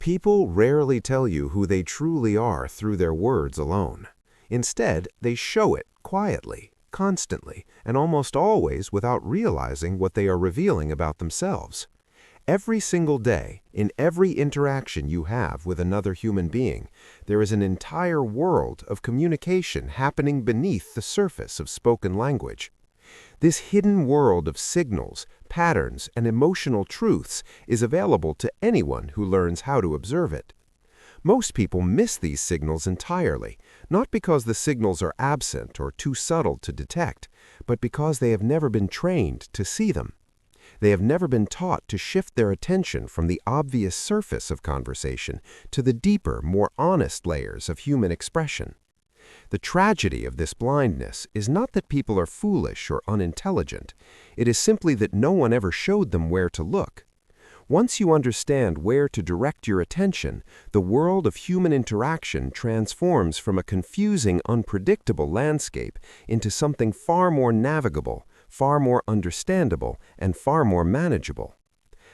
People rarely tell you who they truly are through their words alone. Instead, they show it quietly, constantly, and almost always without realizing what they are revealing about themselves. Every single day, in every interaction you have with another human being, there is an entire world of communication happening beneath the surface of spoken language. This hidden world of signals, patterns, and emotional truths is available to anyone who learns how to observe it. Most people miss these signals entirely, not because the signals are absent or too subtle to detect, but because they have never been trained to see them. They have never been taught to shift their attention from the obvious surface of conversation to the deeper, more honest layers of human expression. The tragedy of this blindness is not that people are foolish or unintelligent. It is simply that no one ever showed them where to look. Once you understand where to direct your attention, the world of human interaction transforms from a confusing, unpredictable landscape into something far more navigable, far more understandable, and far more manageable.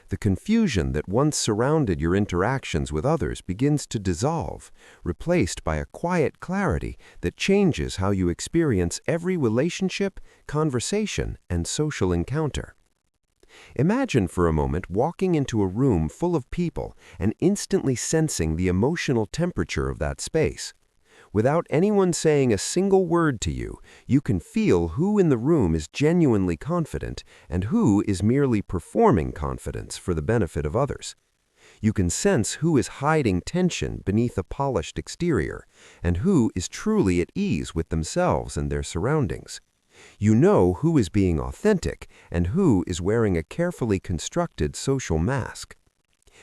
The confusion that once surrounded your interactions with others begins to dissolve, replaced by a quiet clarity that changes how you experience every relationship, conversation, and social encounter. Imagine for a moment walking into a room full of people and instantly sensing the emotional temperature of that space. Without anyone saying a single word to you, you can feel who in the room is genuinely confident and who is merely performing confidence for the benefit of others. You can sense who is hiding tension beneath a polished exterior and who is truly at ease with themselves and their surroundings. You know who is being authentic and who is wearing a carefully constructed social mask.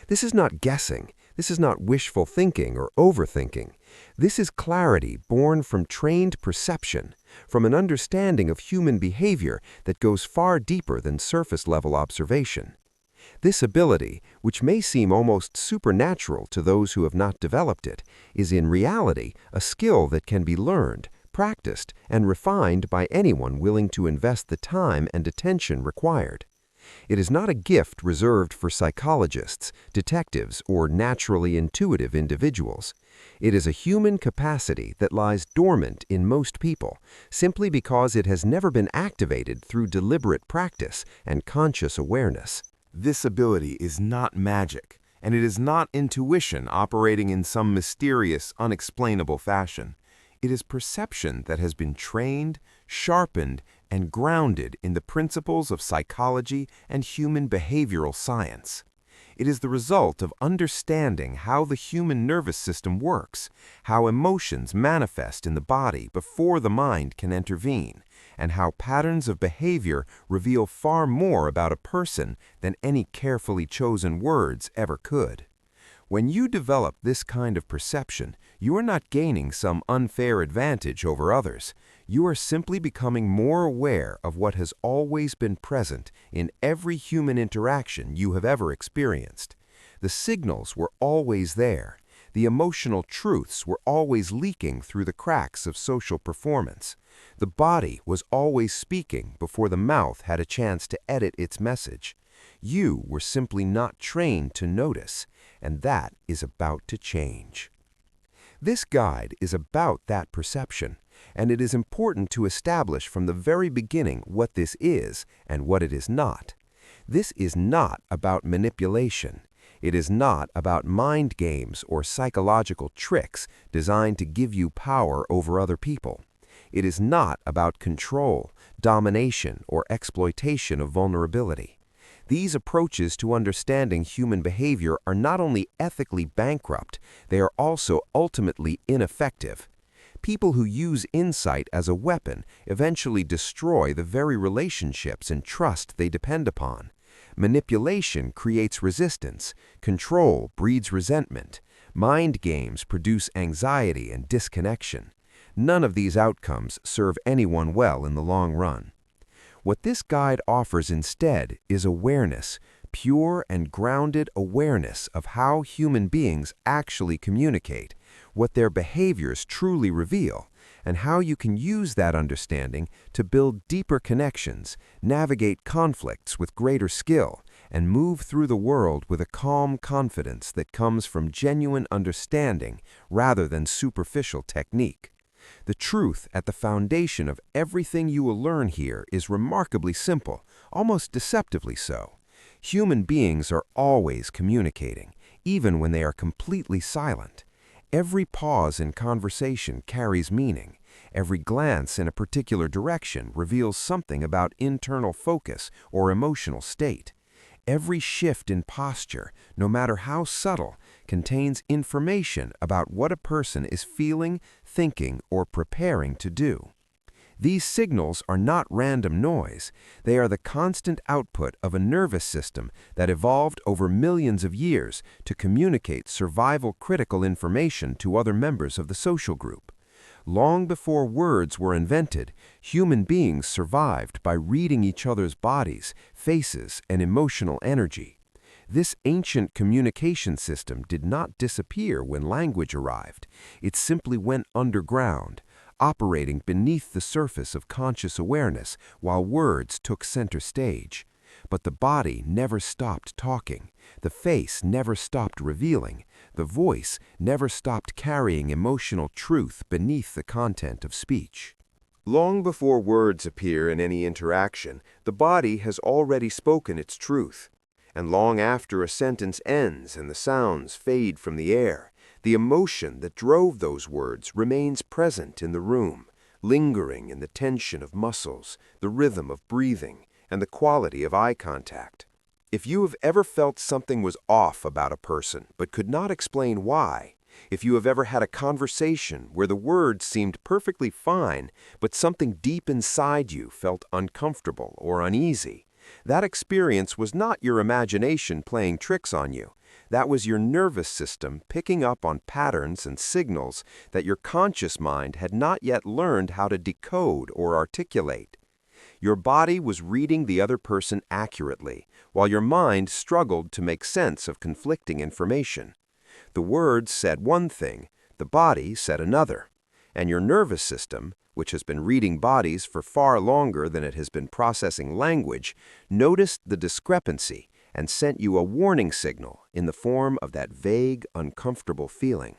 This is not guessing. This is not wishful thinking or overthinking. This is clarity born from trained perception, from an understanding of human behavior that goes far deeper than surface-level observation. This ability, which may seem almost supernatural to those who have not developed it, is in reality a skill that can be learned, practiced, and refined by anyone willing to invest the time and attention required. It is not a gift reserved for psychologists, detectives, or naturally intuitive individuals. It is a human capacity that lies dormant in most people, simply because it has never been activated through deliberate practice and conscious awareness. This ability is not magic, and it is not intuition operating in some mysterious, unexplainable fashion. It is perception that has been trained, sharpened, and grounded in the principles of psychology and human behavioral science. It is the result of understanding how the human nervous system works, how emotions manifest in the body before the mind can intervene, and how patterns of behavior reveal far more about a person than any carefully chosen words ever could. When you develop this kind of perception, you are not gaining some unfair advantage over others. You are simply becoming more aware of what has always been present in every human interaction you have ever experienced. The signals were always there. The emotional truths were always leaking through the cracks of social performance. The body was always speaking before the mouth had a chance to edit its message. You were simply not trained to notice, and that is about to change. This guide is about that perception, and it is important to establish from the very beginning what this is and what it is not. This is not about manipulation. It is not about mind games or psychological tricks designed to give you power over other people. It is not about control, domination, or exploitation of vulnerability. These approaches to understanding human behavior are not only ethically bankrupt, they are also ultimately ineffective. People who use insight as a weapon eventually destroy the very relationships and trust they depend upon. Manipulation creates resistance, control breeds resentment, mind games produce anxiety and disconnection. None of these outcomes serve anyone well in the long run. What this guide offers instead is awareness, pure and grounded awareness of how human beings actually communicate, what their behaviors truly reveal, and how you can use that understanding to build deeper connections, navigate conflicts with greater skill, and move through the world with a calm confidence that comes from genuine understanding rather than superficial technique. The truth at the foundation of everything you will learn here is remarkably simple, almost deceptively so. Human beings are always communicating, even when they are completely silent. Every pause in conversation carries meaning. Every glance in a particular direction reveals something about internal focus or emotional state. Every shift in posture, no matter how subtle, contains information about what a person is feeling, thinking, or preparing to do. These signals are not random noise. They are the constant output of a nervous system that evolved over millions of years to communicate survival-critical information to other members of the social group. Long before words were invented, human beings survived by reading each other's bodies, faces, and emotional energy. This ancient communication system did not disappear when language arrived. It simply went underground, operating beneath the surface of conscious awareness while words took center stage. But the body never stopped talking. The face never stopped revealing. The voice never stopped carrying emotional truth beneath the content of speech. Long before words appear in any interaction, the body has already spoken its truth. And long after a sentence ends and the sounds fade from the air, the emotion that drove those words remains present in the room, lingering in the tension of muscles, the rhythm of breathing, and the quality of eye contact. If you have ever felt something was off about a person but could not explain why, if you have ever had a conversation where the words seemed perfectly fine but something deep inside you felt uncomfortable or uneasy, that experience was not your imagination playing tricks on you. That was your nervous system picking up on patterns and signals that your conscious mind had not yet learned how to decode or articulate. Your body was reading the other person accurately, while your mind struggled to make sense of conflicting information. The words said one thing, the body said another, and your nervous system, which has been reading bodies for far longer than it has been processing language, noticed the discrepancy and sent you a warning signal in the form of that vague, uncomfortable feeling.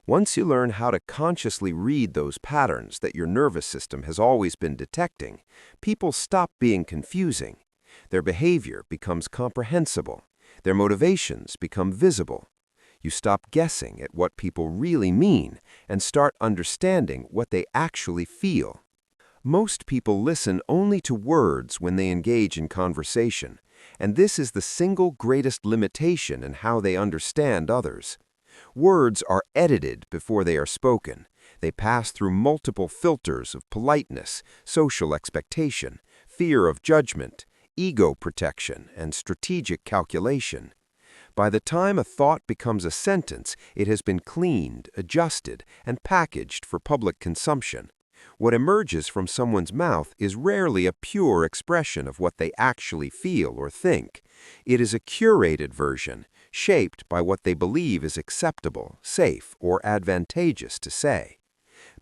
Once you learn how to consciously read those patterns that your nervous system has always been detecting, people stop being confusing. Their behavior becomes comprehensible. Their motivations become visible. You stop guessing at what people really mean and start understanding what they actually feel. Most people listen only to words when they engage in conversation, and this is the single greatest limitation in how they understand others. Words are edited before they are spoken. They pass through multiple filters of politeness, social expectation, fear of judgment, ego protection, and strategic calculation. By the time a thought becomes a sentence, it has been cleaned, adjusted, and packaged for public consumption. What emerges from someone's mouth is rarely a pure expression of what they actually feel or think. It is a curated version, shaped by what they believe is acceptable, safe, or advantageous to say.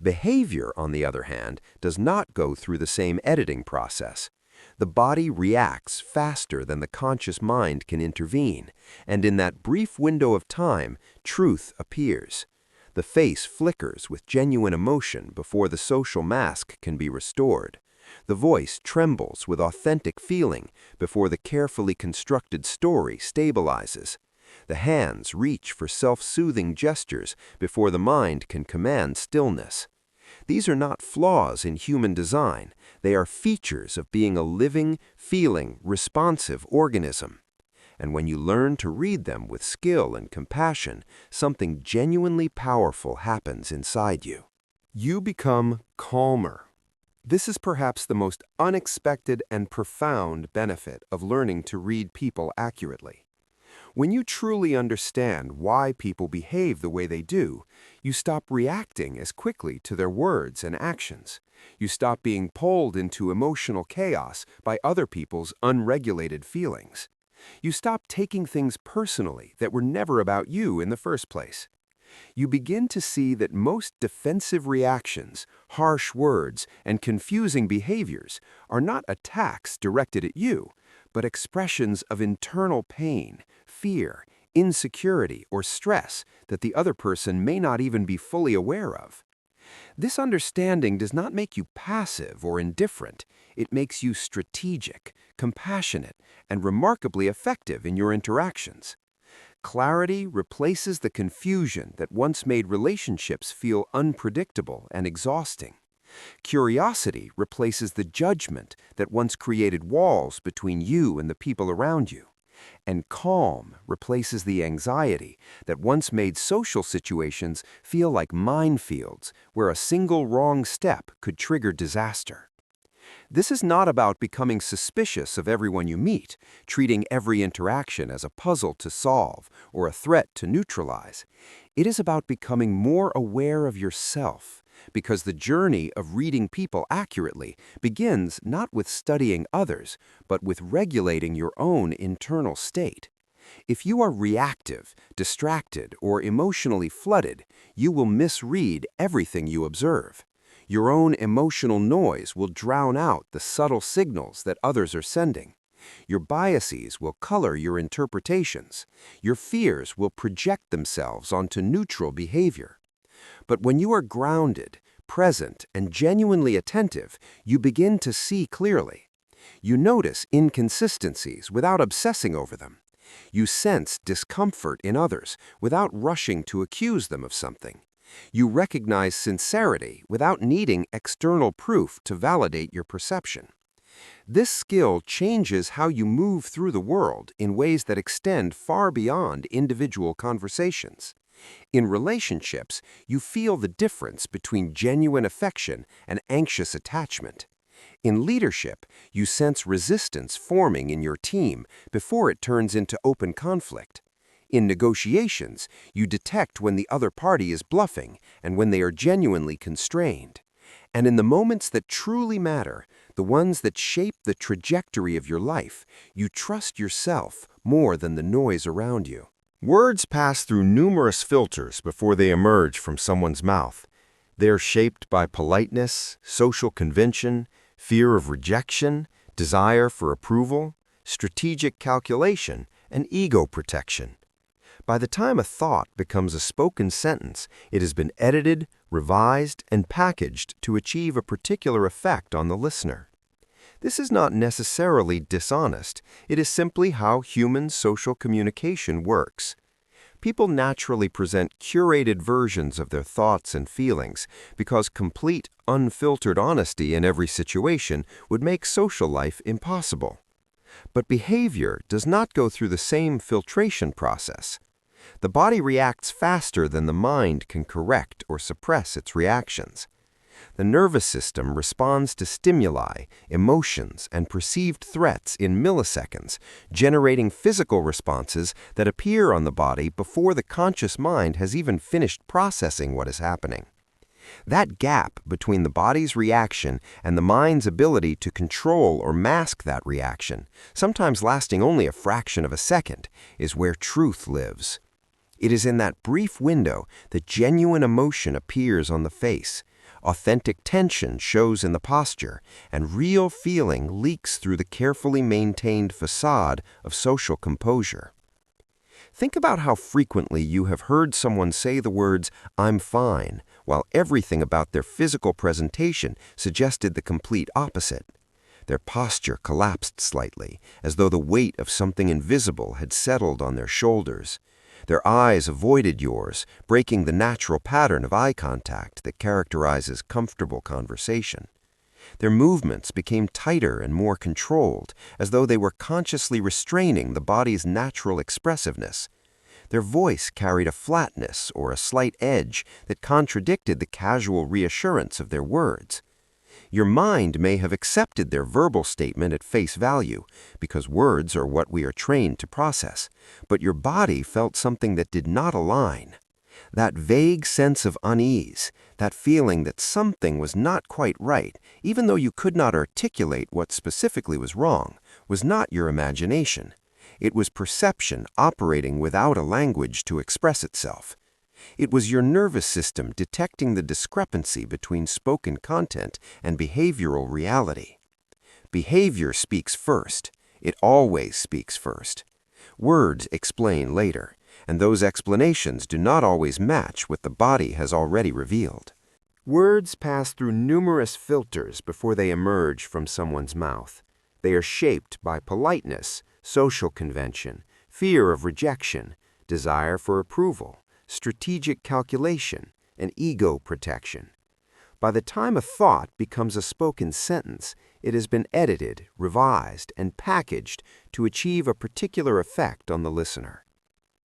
Behavior, on the other hand, does not go through the same editing process. The body reacts faster than the conscious mind can intervene, and in that brief window of time, truth appears. The face flickers with genuine emotion before the social mask can be restored. The voice trembles with authentic feeling before the carefully constructed story stabilizes. The hands reach for self-soothing gestures before the mind can command stillness. These are not flaws in human design. They are features of being a living, feeling, responsive organism. And when you learn to read them with skill and compassion, something genuinely powerful happens inside you. You become calmer. This is perhaps the most unexpected and profound benefit of learning to read people accurately. When you truly understand why people behave the way they do, you stop reacting as quickly to their words and actions. You stop being pulled into emotional chaos by other people's unregulated feelings. You stop taking things personally that were never about you in the first place. You begin to see that most defensive reactions, harsh words, and confusing behaviors are not attacks directed at you, but expressions of internal pain, fear, insecurity, or stress that the other person may not even be fully aware of. This understanding does not make you passive or indifferent. It makes you strategic, compassionate, and remarkably effective in your interactions. Clarity replaces the confusion that once made relationships feel unpredictable and exhausting. Curiosity replaces the judgment that once created walls between you and the people around you. And calm replaces the anxiety that once made social situations feel like minefields where a single wrong step could trigger disaster. This is not about becoming suspicious of everyone you meet, treating every interaction as a puzzle to solve or a threat to neutralize. It is about becoming more aware of yourself, because the journey of reading people accurately begins not with studying others, but with regulating your own internal state. If you are reactive, distracted, or emotionally flooded, you will misread everything you observe. Your own emotional noise will drown out the subtle signals that others are sending. Your biases will color your interpretations. Your fears will project themselves onto neutral behavior. But when you are grounded, present, and genuinely attentive, you begin to see clearly. You notice inconsistencies without obsessing over them. You sense discomfort in others without rushing to accuse them of something. You recognize sincerity without needing external proof to validate your perception. This skill changes how you move through the world in ways that extend far beyond individual conversations. In relationships, you feel the difference between genuine affection and anxious attachment. In leadership, you sense resistance forming in your team before it turns into open conflict. In negotiations, you detect when the other party is bluffing and when they are genuinely constrained. And in the moments that truly matter, the ones that shape the trajectory of your life, you trust yourself more than the noise around you. Words pass through numerous filters before they emerge from someone's mouth. They are shaped by politeness, social convention, fear of rejection, desire for approval, strategic calculation, and ego protection. By the time a thought becomes a spoken sentence, it has been edited, revised, and packaged to achieve a particular effect on the listener. This is not necessarily dishonest. It is simply how human social communication works. People naturally present curated versions of their thoughts and feelings because complete, unfiltered honesty in every situation would make social life impossible. But behavior does not go through the same filtration process. The body reacts faster than the mind can correct or suppress its reactions. The nervous system responds to stimuli, emotions, and perceived threats in milliseconds, generating physical responses that appear on the body before the conscious mind has even finished processing what is happening. That gap between the body's reaction and the mind's ability to control or mask that reaction, sometimes lasting only a fraction of a second, is where truth lives. It is in that brief window that genuine emotion appears on the face, authentic tension shows in the posture, and real feeling leaks through the carefully maintained facade of social composure. Think about how frequently you have heard someone say the words, "I'm fine," while everything about their physical presentation suggested the complete opposite. Their posture collapsed slightly, as though the weight of something invisible had settled on their shoulders. Their eyes avoided yours, breaking the natural pattern of eye contact that characterizes comfortable conversation. Their movements became tighter and more controlled, as though they were consciously restraining the body's natural expressiveness. Their voice carried a flatness or a slight edge that contradicted the casual reassurance of their words. Your mind may have accepted their verbal statement at face value, because words are what we are trained to process, but your body felt something that did not align. That vague sense of unease, that feeling that something was not quite right, even though you could not articulate what specifically was wrong, was not your imagination. It was perception operating without a language to express itself. It was your nervous system detecting the discrepancy between spoken content and behavioral reality. Behavior speaks first. It always speaks first. Words explain later, and those explanations do not always match what the body has already revealed. Words pass through numerous filters before they emerge from someone's mouth. They are shaped by politeness, social convention, fear of rejection, desire for approval, strategic calculation, and ego protection. By the time a thought becomes a spoken sentence, it has been edited, revised, and packaged to achieve a particular effect on the listener.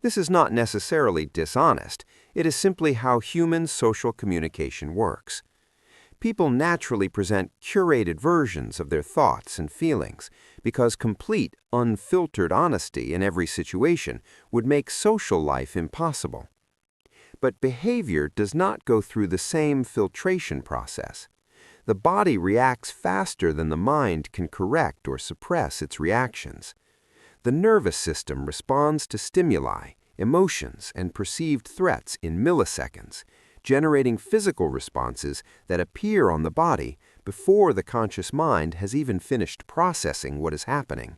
This is not necessarily dishonest. It is simply how human social communication works. People naturally present curated versions of their thoughts and feelings because complete, unfiltered honesty in every situation would make social life impossible. But behavior does not go through the same filtration process. The body reacts faster than the mind can correct or suppress its reactions. The nervous system responds to stimuli, emotions, and perceived threats in milliseconds, generating physical responses that appear on the body before the conscious mind has even finished processing what is happening.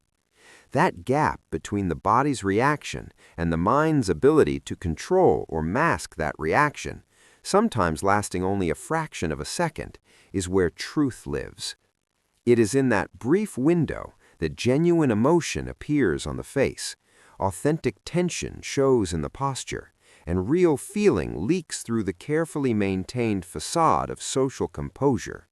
That gap between the body's reaction and the mind's ability to control or mask that reaction, sometimes lasting only a fraction of a second, is where truth lives. It is in that brief window that genuine emotion appears on the face, authentic tension shows in the posture, and real feeling leaks through the carefully maintained facade of social composure.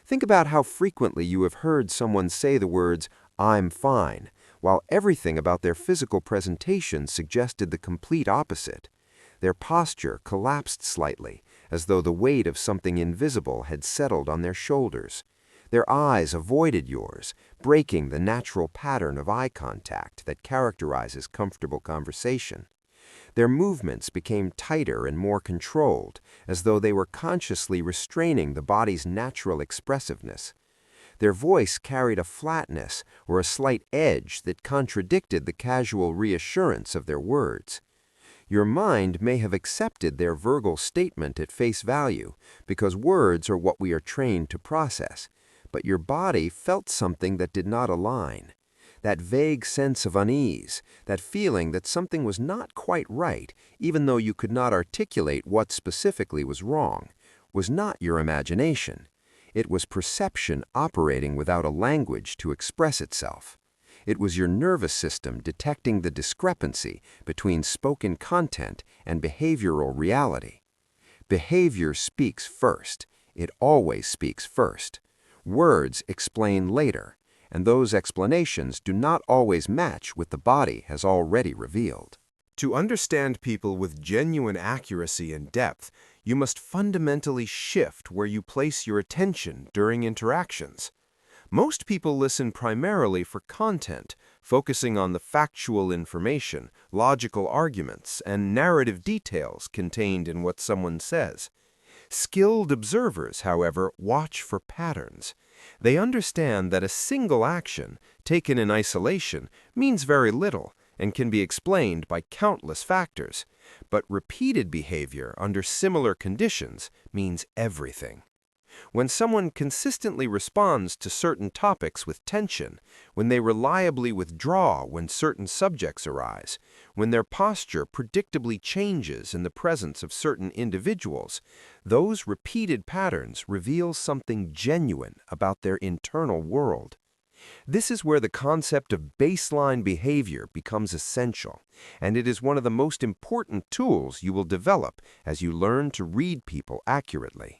Think about how frequently you have heard someone say the words, "I'm fine," while everything about their physical presentation suggested the complete opposite. Their posture collapsed slightly, as though the weight of something invisible had settled on their shoulders. Their eyes avoided yours, breaking the natural pattern of eye contact that characterizes comfortable conversation. Their movements became tighter and more controlled, as though they were consciously restraining the body's natural expressiveness. Their voice carried a flatness or a slight edge that contradicted the casual reassurance of their words. Your mind may have accepted their verbal statement at face value because words are what we are trained to process, but your body felt something that did not align. That vague sense of unease, that feeling that something was not quite right, even though you could not articulate what specifically was wrong, was not your imagination. It was perception operating without a language to express itself. It was your nervous system detecting the discrepancy between spoken content and behavioral reality. Behavior speaks first. It always speaks first. Words explain later, and those explanations do not always match what the body has already revealed. To understand people with genuine accuracy and depth, you must fundamentally shift where you place your attention during interactions. Most people listen primarily for content, focusing on the factual information, logical arguments, and narrative details contained in what someone says. Skilled observers, however, watch for patterns. They understand that a single action, taken in isolation, means very little and can be explained by countless factors, but repeated behavior under similar conditions means everything. When someone consistently responds to certain topics with tension, when they reliably withdraw when certain subjects arise, when their posture predictably changes in the presence of certain individuals, those repeated patterns reveal something genuine about their internal world. This is where the concept of baseline behavior becomes essential, and it is one of the most important tools you will develop as you learn to read people accurately.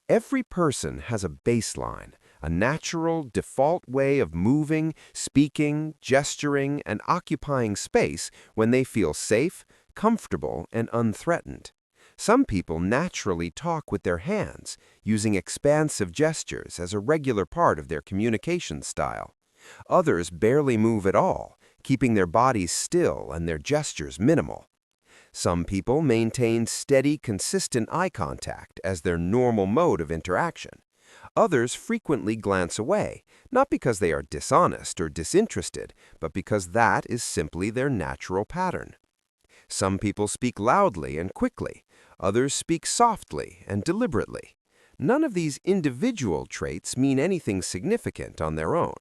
Every person has a baseline, a natural, default way of moving, speaking, gesturing, and occupying space when they feel safe, comfortable, and unthreatened. Some people naturally talk with their hands, using expansive gestures as a regular part of their communication style. Others barely move at all, keeping their bodies still and their gestures minimal. Some people maintain steady, consistent eye contact as their normal mode of interaction. Others frequently glance away, not because they are dishonest or disinterested, but because that is simply their natural pattern. Some people speak loudly and quickly. Others speak softly and deliberately. None of these individual traits mean anything significant on their own.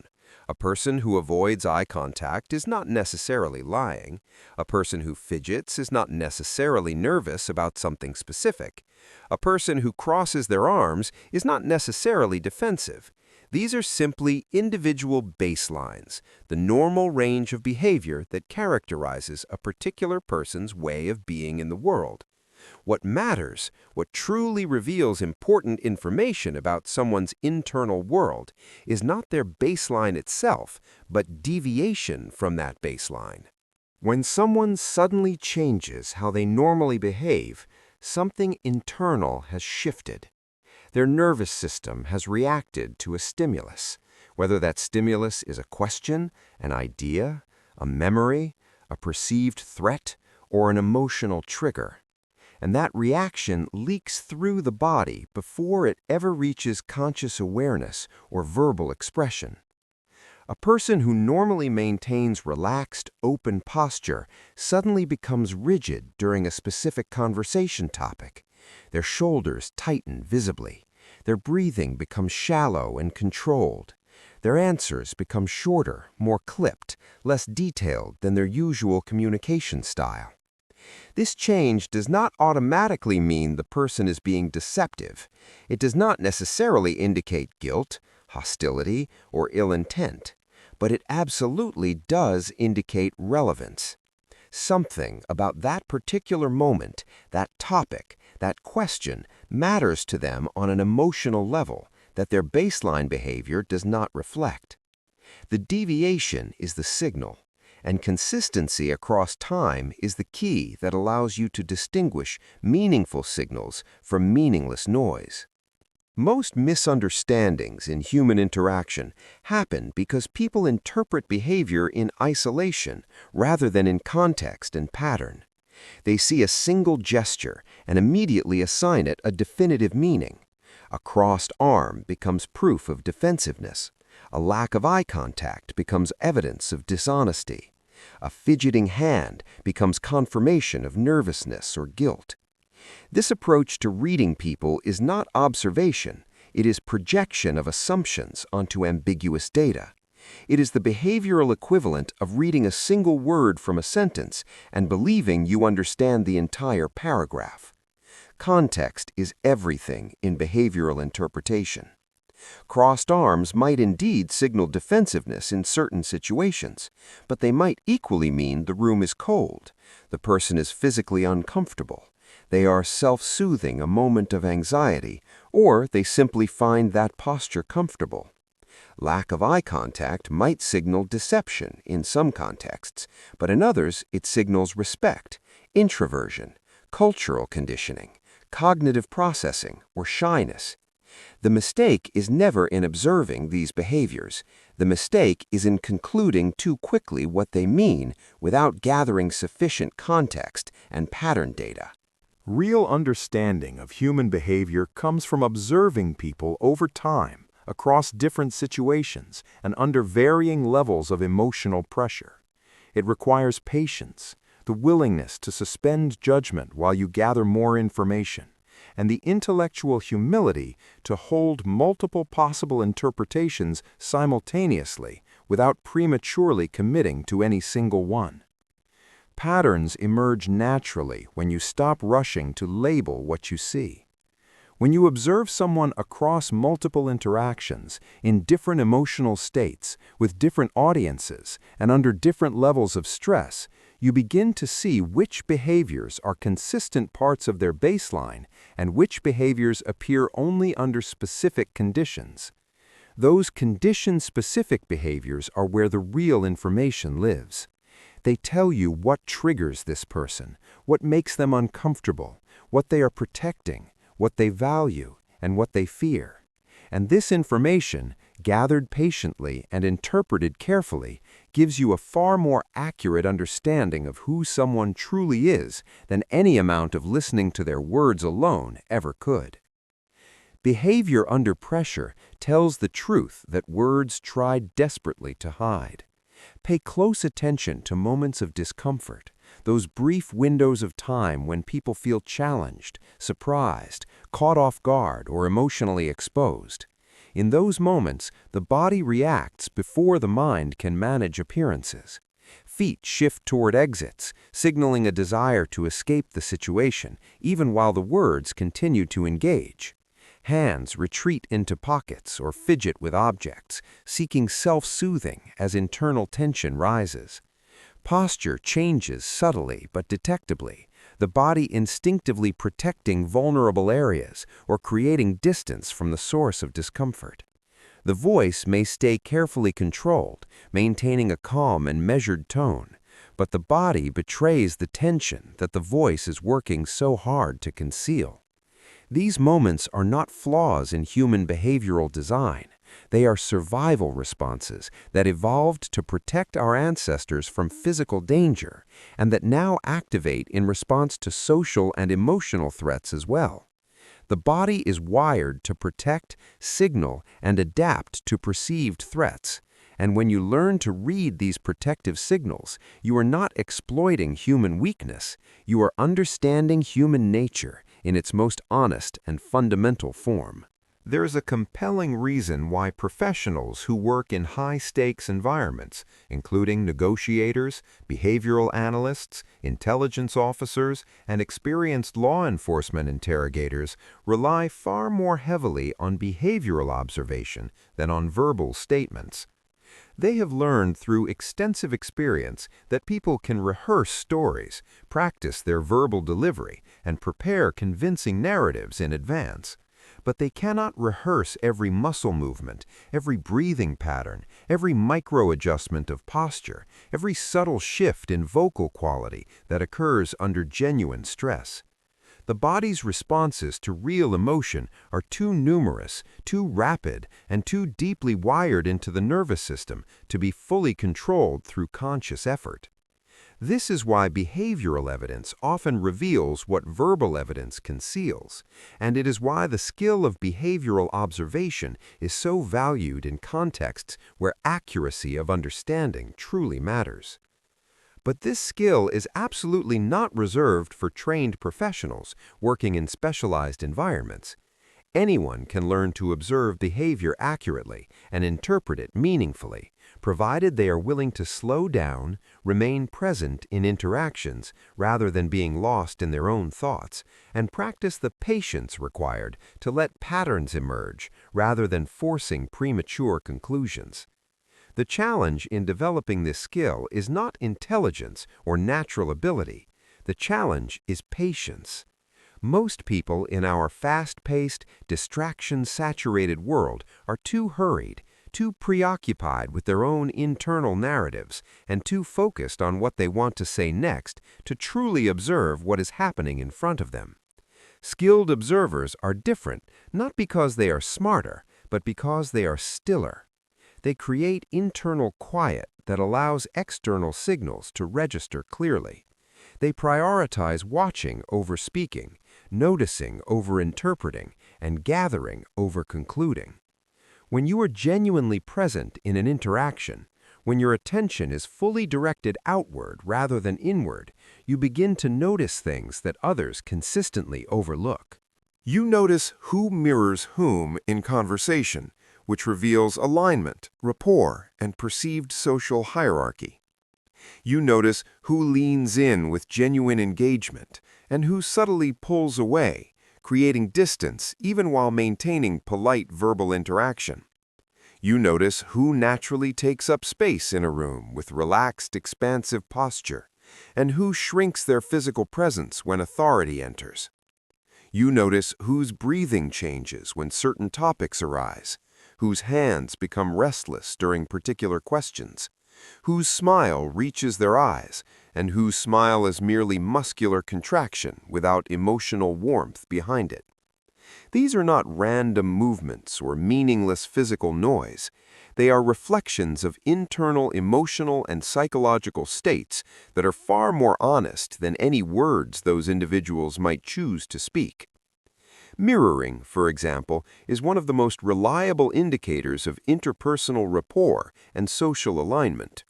A person who avoids eye contact is not necessarily lying. A person who fidgets is not necessarily nervous about something specific. A person who crosses their arms is not necessarily defensive. These are simply individual baselines, the normal range of behavior that characterizes a particular person's way of being in the world. What matters, what truly reveals important information about someone's internal world, is not their baseline itself, but deviation from that baseline. When someone suddenly changes how they normally behave, something internal has shifted. Their nervous system has reacted to a stimulus, whether that stimulus is a question, an idea, a memory, a perceived threat, or an emotional trigger. And that reaction leaks through the body before it ever reaches conscious awareness or verbal expression. A person who normally maintains relaxed, open posture suddenly becomes rigid during a specific conversation topic. Their shoulders tighten visibly. Their breathing becomes shallow and controlled. Their answers become shorter, more clipped, less detailed than their usual communication style. This change does not automatically mean the person is being deceptive. It does not necessarily indicate guilt, hostility, or ill intent, but it absolutely does indicate relevance. Something about that particular moment, that topic, that question matters to them on an emotional level that their baseline behavior does not reflect. The deviation is the signal, and consistency across time is the key that allows you to distinguish meaningful signals from meaningless noise. Most misunderstandings in human interaction happen because people interpret behavior in isolation rather than in context and pattern. They see a single gesture and immediately assign it a definitive meaning. A crossed arm becomes proof of defensiveness. A lack of eye contact becomes evidence of dishonesty. A fidgeting hand becomes confirmation of nervousness or guilt. This approach to reading people is not observation, it is projection of assumptions onto ambiguous data. It is the behavioral equivalent of reading a single word from a sentence and believing you understand the entire paragraph. Context is everything in behavioral interpretation. Crossed arms might indeed signal defensiveness in certain situations, but they might equally mean the room is cold, the person is physically uncomfortable, they are self-soothing a moment of anxiety, or they simply find that posture comfortable. Lack of eye contact might signal deception in some contexts, but in others it signals respect, introversion, cultural conditioning, cognitive processing, or shyness. The mistake is never in observing these behaviors. The mistake is in concluding too quickly what they mean without gathering sufficient context and pattern data. Real understanding of human behavior comes from observing people over time, across different situations, and under varying levels of emotional pressure. It requires patience, the willingness to suspend judgment while you gather more information, and the intellectual humility to hold multiple possible interpretations simultaneously without prematurely committing to any single one. Patterns emerge naturally when you stop rushing to label what you see. When you observe someone across multiple interactions, in different emotional states, with different audiences, and under different levels of stress, you begin to see which behaviors are consistent parts of their baseline and which behaviors appear only under specific conditions. Those condition-specific behaviors are where the real information lives. They tell you what triggers this person, what makes them uncomfortable, what they are protecting, what they value, and what they fear. And this information, gathered patiently and interpreted carefully, gives you a far more accurate understanding of who someone truly is than any amount of listening to their words alone ever could. Behavior under pressure tells the truth that words try desperately to hide. Pay close attention to moments of discomfort, those brief windows of time when people feel challenged, surprised, caught off guard, or emotionally exposed. In those moments, the body reacts before the mind can manage appearances. Feet shift toward exits, signaling a desire to escape the situation, even while the words continue to engage. Hands retreat into pockets or fidget with objects, seeking self-soothing as internal tension rises. Posture changes subtly but detectably, the body instinctively protecting vulnerable areas or creating distance from the source of discomfort. The voice may stay carefully controlled, maintaining a calm and measured tone, but the body betrays the tension that the voice is working so hard to conceal. These moments are not flaws in human behavioral design. They are survival responses that evolved to protect our ancestors from physical danger and that now activate in response to social and emotional threats as well. The body is wired to protect, signal, and adapt to perceived threats. And when you learn to read these protective signals, you are not exploiting human weakness. You are understanding human nature in its most honest and fundamental form. There's a compelling reason why professionals who work in high-stakes environments, including negotiators, behavioral analysts, intelligence officers, and experienced law enforcement interrogators, rely far more heavily on behavioral observation than on verbal statements. They have learned through extensive experience that people can rehearse stories, practice their verbal delivery, and prepare convincing narratives in advance. But they cannot rehearse every muscle movement, every breathing pattern, every micro-adjustment of posture, every subtle shift in vocal quality that occurs under genuine stress. The body's responses to real emotion are too numerous, too rapid, and too deeply wired into the nervous system to be fully controlled through conscious effort. This is why behavioral evidence often reveals what verbal evidence conceals, and it is why the skill of behavioral observation is so valued in contexts where accuracy of understanding truly matters. But this skill is absolutely not reserved for trained professionals working in specialized environments. Anyone can learn to observe behavior accurately and interpret it meaningfully, provided they are willing to slow down, remain present in interactions rather than being lost in their own thoughts, and practice the patience required to let patterns emerge rather than forcing premature conclusions. The challenge in developing this skill is not intelligence or natural ability. The challenge is patience. Most people in our fast-paced, distraction-saturated world are too hurried, too preoccupied with their own internal narratives, and too focused on what they want to say next to truly observe what is happening in front of them. Skilled observers are different, not because they are smarter, but because they are stiller. They create internal quiet that allows external signals to register clearly. They prioritize watching over speaking, noticing over interpreting, and gathering over concluding. When you are genuinely present in an interaction, when your attention is fully directed outward rather than inward, you begin to notice things that others consistently overlook. You notice who mirrors whom in conversation, which reveals alignment, rapport, and perceived social hierarchy. You notice who leans in with genuine engagement and who subtly pulls away, creating distance even while maintaining polite verbal interaction. You notice who naturally takes up space in a room with relaxed, expansive posture, and who shrinks their physical presence when authority enters. You notice whose breathing changes when certain topics arise, whose hands become restless during particular questions, whose smile reaches their eyes, and whose smile is merely muscular contraction without emotional warmth behind it. These are not random movements or meaningless physical noise. They are reflections of internal emotional and psychological states that are far more honest than any words those individuals might choose to speak. Mirroring, for example, is one of the most reliable indicators of interpersonal rapport and social alignment.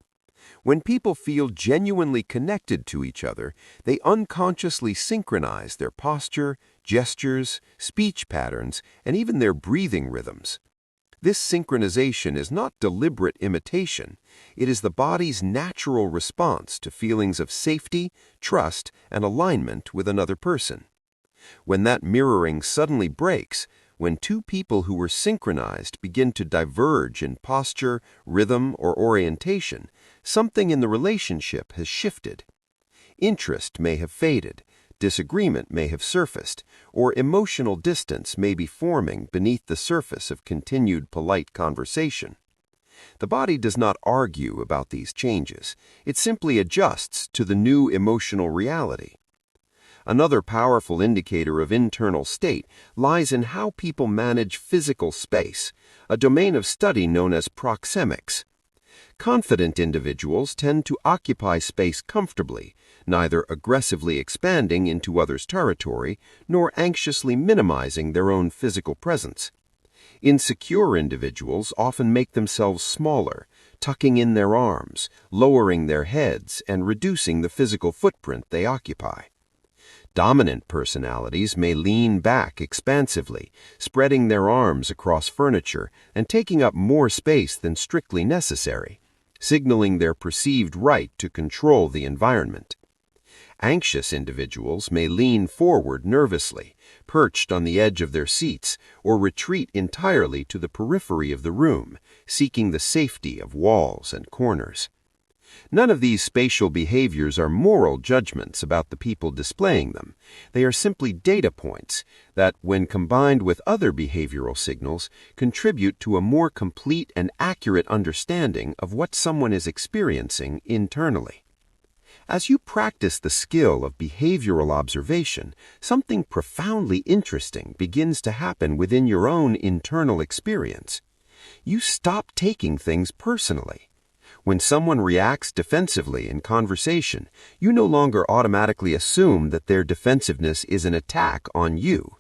When people feel genuinely connected to each other, they unconsciously synchronize their posture, gestures, speech patterns, and even their breathing rhythms. This synchronization is not deliberate imitation. It is the body's natural response to feelings of safety, trust, and alignment with another person. When that mirroring suddenly breaks, when two people who were synchronized begin to diverge in posture, rhythm, or orientation, something in the relationship has shifted. Interest may have faded, disagreement may have surfaced, or emotional distance may be forming beneath the surface of continued polite conversation. The body does not argue about these changes. It simply adjusts to the new emotional reality. Another powerful indicator of internal state lies in how people manage physical space, a domain of study known as proxemics. Confident individuals tend to occupy space comfortably, neither aggressively expanding into others' territory nor anxiously minimizing their own physical presence. Insecure individuals often make themselves smaller, tucking in their arms, lowering their heads, and reducing the physical footprint they occupy. Dominant personalities may lean back expansively, spreading their arms across furniture and taking up more space than strictly necessary, signaling their perceived right to control the environment. Anxious individuals may lean forward nervously, perched on the edge of their seats, or retreat entirely to the periphery of the room, seeking the safety of walls and corners. None of these spatial behaviors are moral judgments about the people displaying them. They are simply data points that, when combined with other behavioral signals, contribute to a more complete and accurate understanding of what someone is experiencing internally. As you practice the skill of behavioral observation, something profoundly interesting begins to happen within your own internal experience. You stop taking things personally. When someone reacts defensively in conversation, you no longer automatically assume that their defensiveness is an attack on you.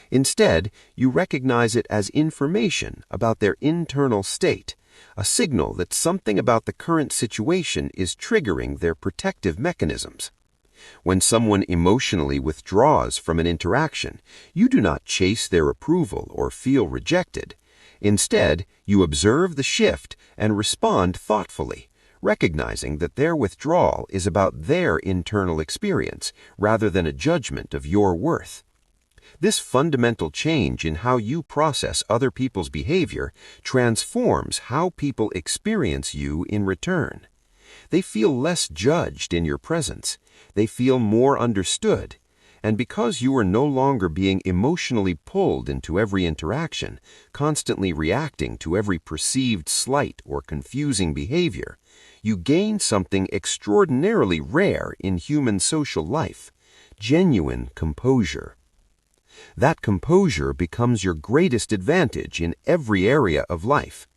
Instead, you recognize it as information about their internal state, a signal that something about the current situation is triggering their protective mechanisms. When someone emotionally withdraws from an interaction, you do not chase their approval or feel rejected. Instead, you observe the shift and respond thoughtfully, recognizing that their withdrawal is about their internal experience rather than a judgment of your worth. This fundamental change in how you process other people's behavior transforms how people experience you in return. They feel less judged in your presence. They feel more understood. And because you are no longer being emotionally pulled into every interaction, constantly reacting to every perceived slight or confusing behavior, you gain something extraordinarily rare in human social life: genuine composure. That composure becomes your greatest advantage in every area of life.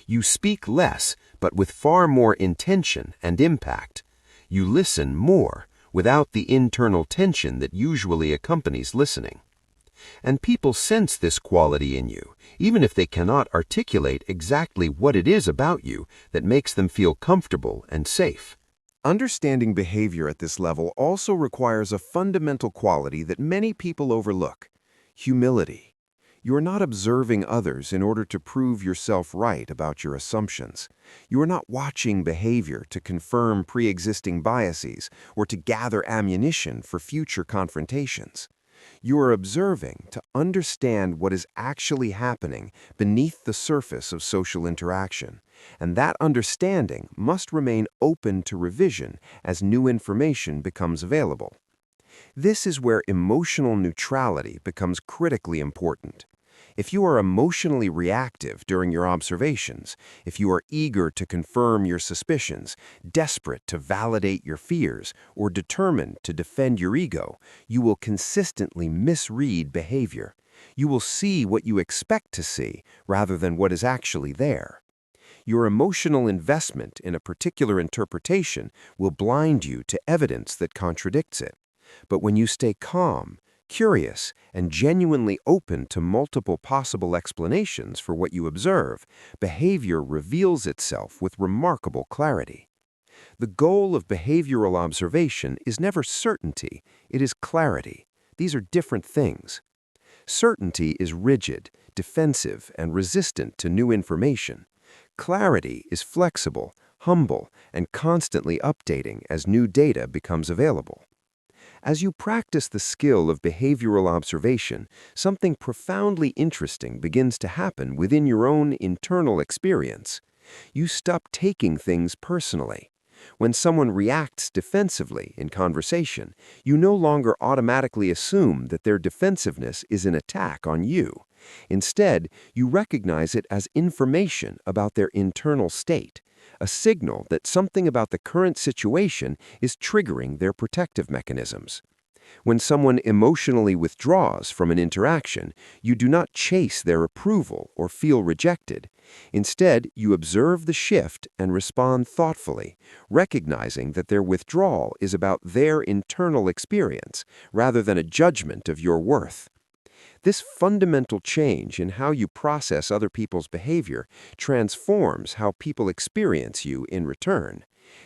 You speak less, but with far more intention and impact. You listen more, without the internal tension that usually accompanies listening. And people sense this quality in you, even if they cannot articulate exactly what it is about you that makes them feel comfortable and safe. Understanding behavior at this level also requires a fundamental quality that many people overlook: humility. You are not observing others in order to prove yourself right about your assumptions. You are not watching behavior to confirm pre-existing biases or to gather ammunition for future confrontations. You are observing to understand what is actually happening beneath the surface of social interaction, and that understanding must remain open to revision as new information becomes available. This is where emotional neutrality becomes critically important. If you are emotionally reactive during your observations, if you are eager to confirm your suspicions, desperate to validate your fears, or determined to defend your ego, you will consistently misread behavior. You will see what you expect to see rather than what is actually there. Your emotional investment in a particular interpretation will blind you to evidence that contradicts it. But when you stay calm, curious, and genuinely open to multiple possible explanations for what you observe, behavior reveals itself with remarkable clarity. The goal of behavioral observation is never certainty, it is clarity. These are different things. Certainty is rigid, defensive, and resistant to new information. Clarity is flexible, humble, and constantly updating as new data becomes available. As you practice the skill of behavioral observation, something profoundly interesting begins to happen within your own internal experience. You stop taking things personally. When someone reacts defensively in conversation, you no longer automatically assume that their defensiveness is an attack on you. Instead, you recognize it as information about their internal state, a signal that something about the current situation is triggering their protective mechanisms. When someone emotionally withdraws from an interaction, you do not chase their approval or feel rejected. Instead, you observe the shift and respond thoughtfully, recognizing that their withdrawal is about their internal experience rather than a judgment of your worth. This fundamental change in how you process other people's behavior transforms how people experience you in return.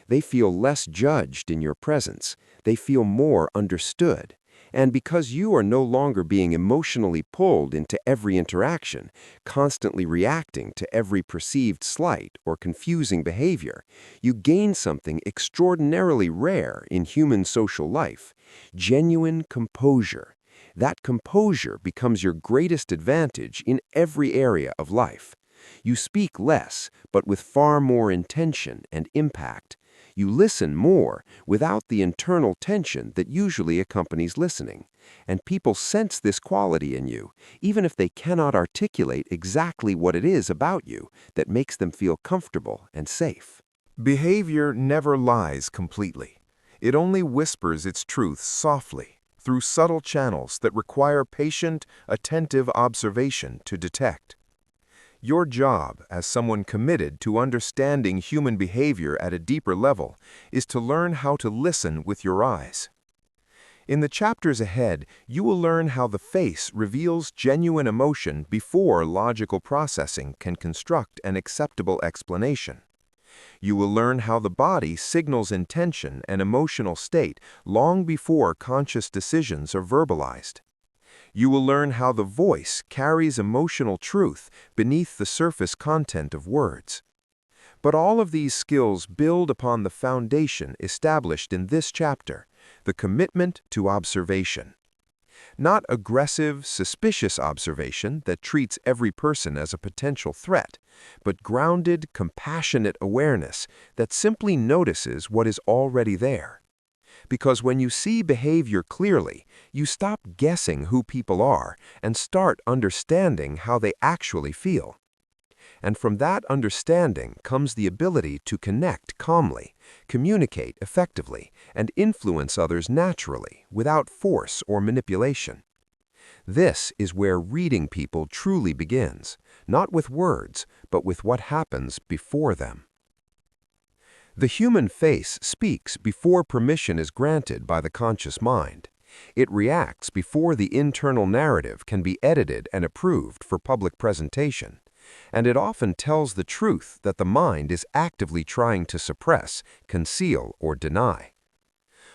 They feel less judged in your presence. They feel more understood. And because you are no longer being emotionally pulled into every interaction, constantly reacting to every perceived slight or confusing behavior, you gain something extraordinarily rare in human social life: genuine composure. That composure becomes your greatest advantage in every area of life. You speak less, but with far more intention and impact. You listen more without the internal tension that usually accompanies listening. And people sense this quality in you, even if they cannot articulate exactly what it is about you that makes them feel comfortable and safe. Behavior never lies completely. It only whispers its truth softly, through subtle channels that require patient, attentive observation to detect. Your job, as someone committed to understanding human behavior at a deeper level, is to learn how to listen with your eyes. In the chapters ahead, you will learn how the face reveals genuine emotion before logical processing can construct an acceptable explanation. You will learn how the body signals intention and emotional state long before conscious decisions are verbalized. You will learn how the voice carries emotional truth beneath the surface content of words. But all of these skills build upon the foundation established in this chapter: the commitment to observation. Not aggressive, suspicious observation that treats every person as a potential threat, but grounded, compassionate awareness that simply notices what is already there. Because when you see behavior clearly, you stop guessing who people are and start understanding how they actually feel. And from that understanding comes the ability to connect calmly, communicate effectively, and influence others naturally without force or manipulation. This is where reading people truly begins, not with words, but with what happens before them. The human face speaks before permission is granted by the conscious mind. It reacts before the internal narrative can be edited and approved for public presentation. And it often tells the truth that the mind is actively trying to suppress, conceal, or deny.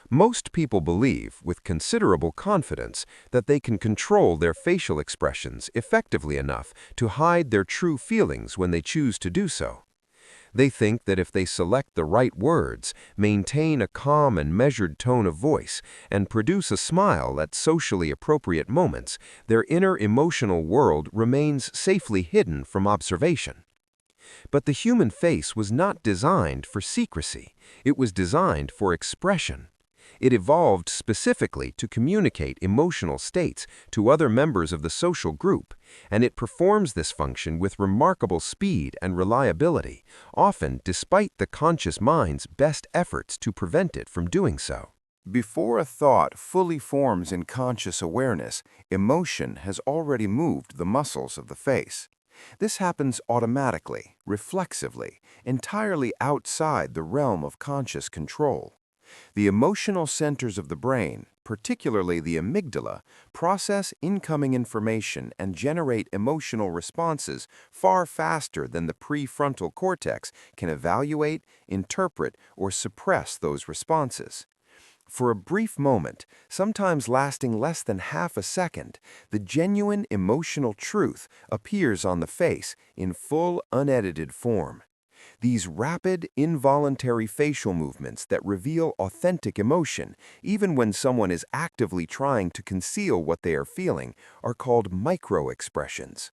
Most people believe, with considerable confidence, that they can control their facial expressions effectively enough to hide their true feelings when they choose to do so. They think that if they select the right words, maintain a calm and measured tone of voice, and produce a smile at socially appropriate moments, their inner emotional world remains safely hidden from observation. But the human face was not designed for secrecy. It was designed for expression. It evolved specifically to communicate emotional states to other members of the social group, and it performs this function with remarkable speed and reliability, often despite the conscious mind's best efforts to prevent it from doing so. Before a thought fully forms in conscious awareness, emotion has already moved the muscles of the face. This happens automatically, reflexively, entirely outside the realm of conscious control. The emotional centers of the brain, particularly the amygdala, process incoming information and generate emotional responses far faster than the prefrontal cortex can evaluate, interpret, or suppress those responses. For a brief moment, sometimes lasting less than half a second, the genuine emotional truth appears on the face in full, unedited form. These rapid, involuntary facial movements that reveal authentic emotion, even when someone is actively trying to conceal what they are feeling, are called micro-expressions.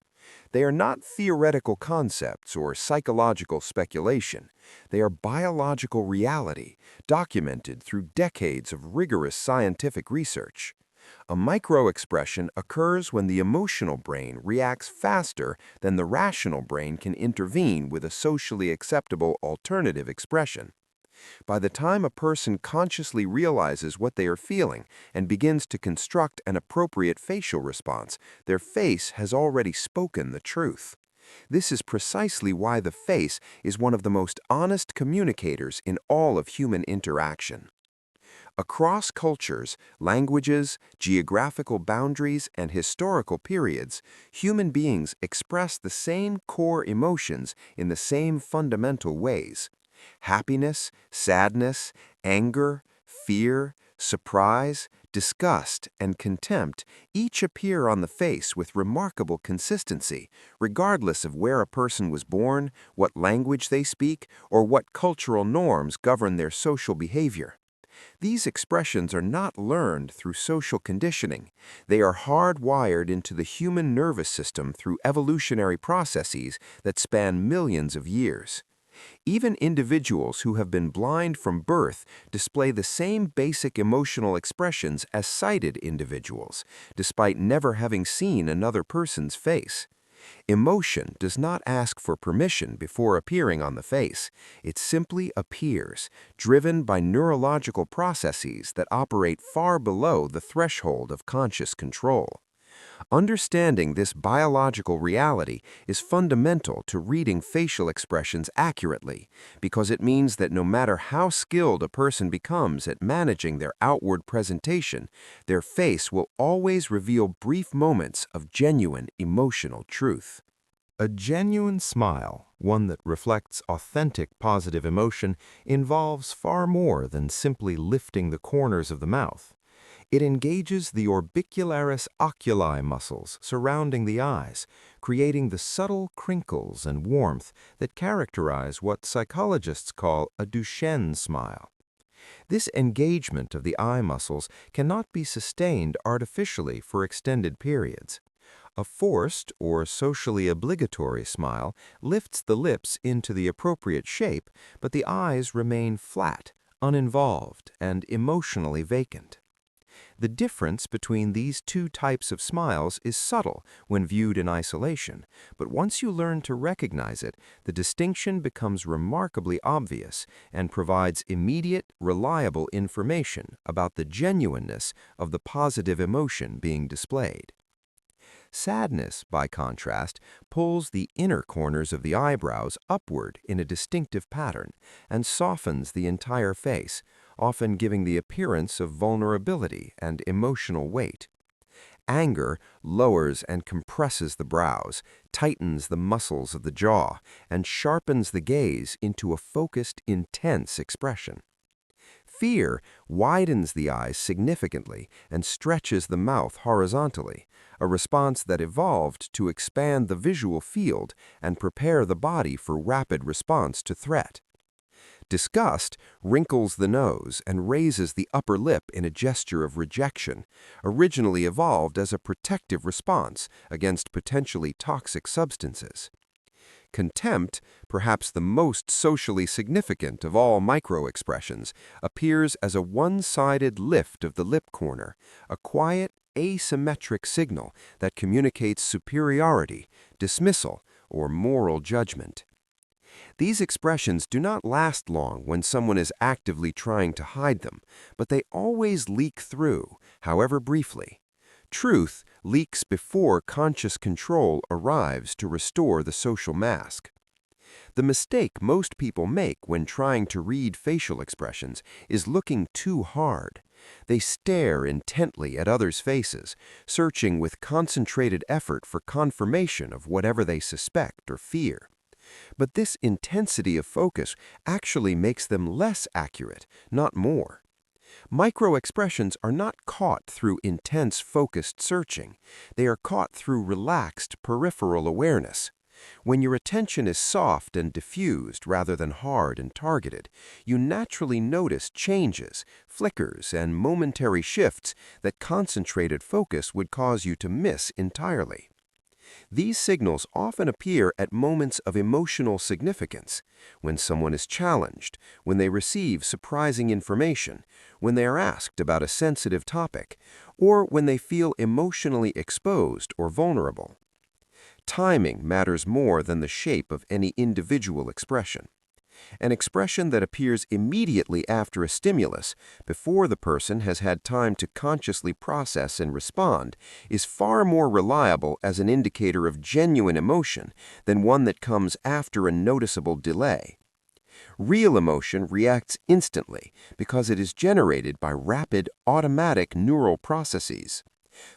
They are not theoretical concepts or psychological speculation. They are biological reality, documented through decades of rigorous scientific research. A microexpression occurs when the emotional brain reacts faster than the rational brain can intervene with a socially acceptable alternative expression. By the time a person consciously realizes what they are feeling and begins to construct an appropriate facial response, their face has already spoken the truth. This is precisely why the face is one of the most honest communicators in all of human interaction. Across cultures, languages, geographical boundaries, and historical periods, human beings express the same core emotions in the same fundamental ways. Happiness, sadness, anger, fear, surprise, disgust, and contempt each appear on the face with remarkable consistency, regardless of where a person was born, what language they speak, or what cultural norms govern their social behavior. These expressions are not learned through social conditioning. They are hardwired into the human nervous system through evolutionary processes that span millions of years. Even individuals who have been blind from birth display the same basic emotional expressions as sighted individuals, despite never having seen another person's face. Emotion does not ask for permission before appearing on the face. It simply appears, driven by neurological processes that operate far below the threshold of conscious control. Understanding this biological reality is fundamental to reading facial expressions accurately, because it means that no matter how skilled a person becomes at managing their outward presentation, their face will always reveal brief moments of genuine emotional truth. A genuine smile, one that reflects authentic positive emotion, involves far more than simply lifting the corners of the mouth. It engages the orbicularis oculi muscles surrounding the eyes, creating the subtle crinkles and warmth that characterize what psychologists call a Duchenne smile. This engagement of the eye muscles cannot be sustained artificially for extended periods. A forced or socially obligatory smile lifts the lips into the appropriate shape, but the eyes remain flat, uninvolved, and emotionally vacant. The difference between these two types of smiles is subtle when viewed in isolation, but once you learn to recognize it, the distinction becomes remarkably obvious and provides immediate, reliable information about the genuineness of the positive emotion being displayed. Sadness, by contrast, pulls the inner corners of the eyebrows upward in a distinctive pattern and softens the entire face, often giving the appearance of vulnerability and emotional weight. Anger lowers and compresses the brows, tightens the muscles of the jaw, and sharpens the gaze into a focused, intense expression. Fear widens the eyes significantly and stretches the mouth horizontally, a response that evolved to expand the visual field and prepare the body for rapid response to threat. Disgust wrinkles the nose and raises the upper lip in a gesture of rejection, originally evolved as a protective response against potentially toxic substances. Contempt, perhaps the most socially significant of all microexpressions, appears as a one-sided lift of the lip corner, a quiet, asymmetric signal that communicates superiority, dismissal, or moral judgment. These expressions do not last long when someone is actively trying to hide them, but they always leak through, however briefly. Truth leaks before conscious control arrives to restore the social mask. The mistake most people make when trying to read facial expressions is looking too hard. They stare intently at others' faces, searching with concentrated effort for confirmation of whatever they suspect or fear. But this intensity of focus actually makes them less accurate, not more. Micro-expressions are not caught through intense focused searching. They are caught through relaxed peripheral awareness. When your attention is soft and diffused rather than hard and targeted, you naturally notice changes, flickers, and momentary shifts that concentrated focus would cause you to miss entirely. These signals often appear at moments of emotional significance, when someone is challenged, when they receive surprising information, when they are asked about a sensitive topic, or when they feel emotionally exposed or vulnerable. Timing matters more than the shape of any individual expression. An expression that appears immediately after a stimulus, before the person has had time to consciously process and respond, is far more reliable as an indicator of genuine emotion than one that comes after a noticeable delay. Real emotion reacts instantly because it is generated by rapid, automatic neural processes.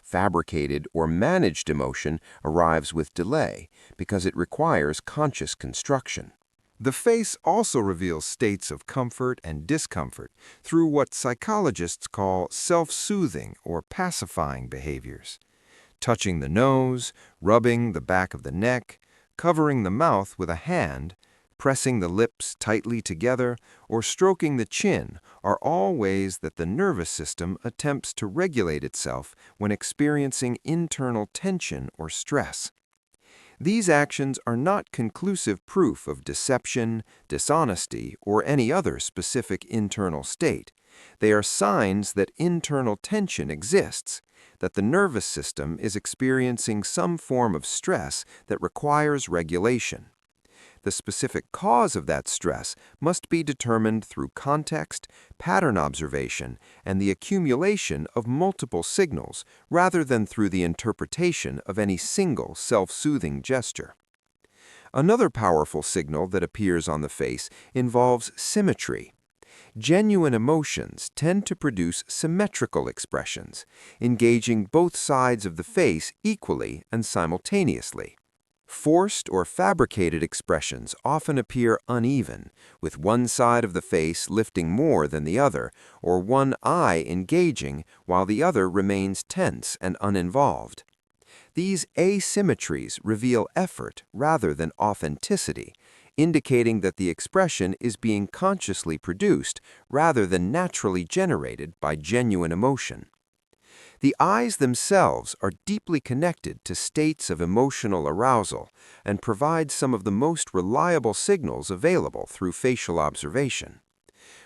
Fabricated or managed emotion arrives with delay because it requires conscious construction. The face also reveals states of comfort and discomfort through what psychologists call self-soothing or pacifying behaviors. Touching the nose, rubbing the back of the neck, covering the mouth with a hand, pressing the lips tightly together, or stroking the chin are all ways that the nervous system attempts to regulate itself when experiencing internal tension or stress. These actions are not conclusive proof of deception, dishonesty, or any other specific internal state. They are signs that internal tension exists, that the nervous system is experiencing some form of stress that requires regulation. The specific cause of that stress must be determined through context, pattern observation, and the accumulation of multiple signals rather than through the interpretation of any single self-soothing gesture. Another powerful signal that appears on the face involves symmetry. Genuine emotions tend to produce symmetrical expressions, engaging both sides of the face equally and simultaneously. Forced or fabricated expressions often appear uneven, with one side of the face lifting more than the other, or one eye engaging while the other remains tense and uninvolved. These asymmetries reveal effort rather than authenticity, indicating that the expression is being consciously produced rather than naturally generated by genuine emotion. The eyes themselves are deeply connected to states of emotional arousal and provide some of the most reliable signals available through facial observation.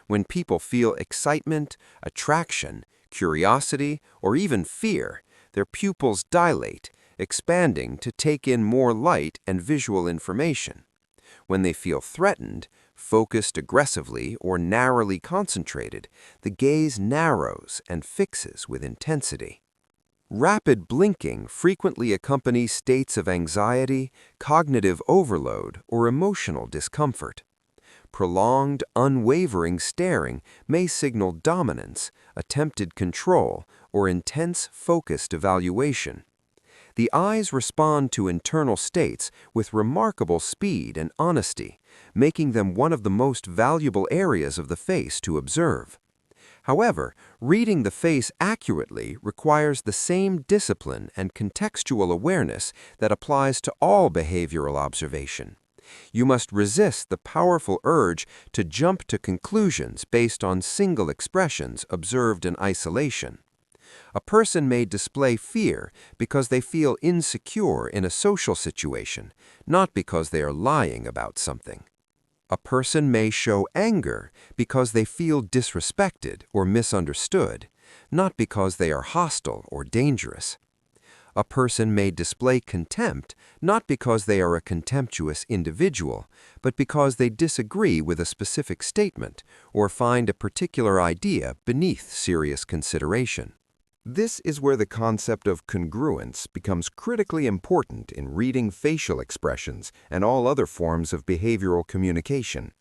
When people feel excitement, attraction, curiosity, or even fear, their pupils dilate, expanding to take in more light and visual information. When they feel threatened, focused aggressively, or narrowly concentrated, the gaze narrows and fixes with intensity. Rapid blinking frequently accompanies states of anxiety, cognitive overload, or emotional discomfort. Prolonged, unwavering staring may signal dominance, attempted control, or intense, focused evaluation. The eyes respond to internal states with remarkable speed and honesty, making them one of the most valuable areas of the face to observe. However, reading the face accurately requires the same discipline and contextual awareness that applies to all behavioral observation. You must resist the powerful urge to jump to conclusions based on single expressions observed in isolation. A person may display fear because they feel insecure in a social situation, not because they are lying about something. A person may show anger because they feel disrespected or misunderstood, not because they are hostile or dangerous. A person may display contempt not because they are a contemptuous individual, but because they disagree with a specific statement or find a particular idea beneath serious consideration. This is where the concept of congruence becomes critically important in reading facial expressions and all other forms of behavioral communication.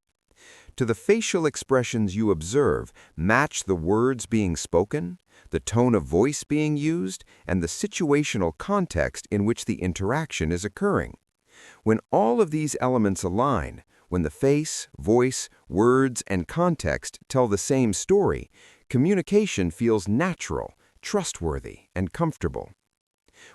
Do the facial expressions you observe match the words being spoken, the tone of voice being used, and the situational context in which the interaction is occurring? When all of these elements align, when the face, voice, words, and context tell the same story, Communication feels natural, trustworthy, and comfortable.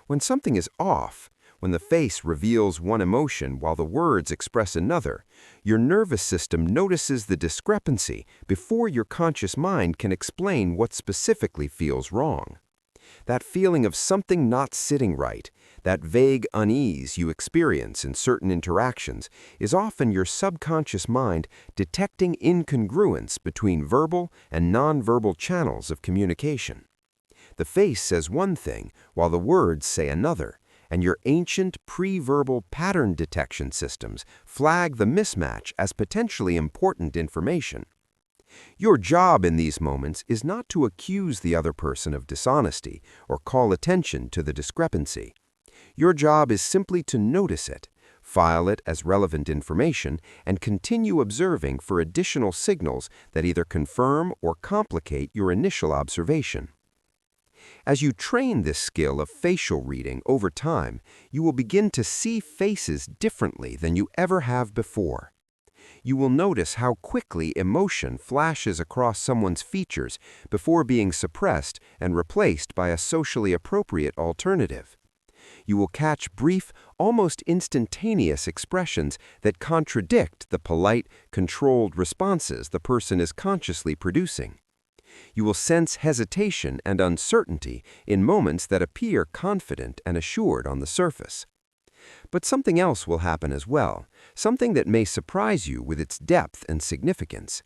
When something is off, when the face reveals one emotion while the words express another, your nervous system notices the discrepancy before your conscious mind can explain what specifically feels wrong. That feeling of something not sitting right, that vague unease you experience in certain interactions, is often your subconscious mind detecting incongruence between verbal and nonverbal channels of communication. The face says one thing while the words say another, and your ancient pre-verbal pattern detection systems flag the mismatch as potentially important information. Your job in these moments is not to accuse the other person of dishonesty or call attention to the discrepancy. Your job is simply to notice it, file it as relevant information, and continue observing for additional signals that either confirm or complicate your initial observation. As you train this skill of facial reading over time, you will begin to see faces differently than you ever have before. You will notice how quickly emotion flashes across someone's features before being suppressed and replaced by a socially appropriate alternative. You will catch brief, almost instantaneous expressions that contradict the polite, controlled responses the person is consciously producing. You will sense hesitation and uncertainty in moments that appear confident and assured on the surface. But something else will happen as well, something that may surprise you with its depth and significance.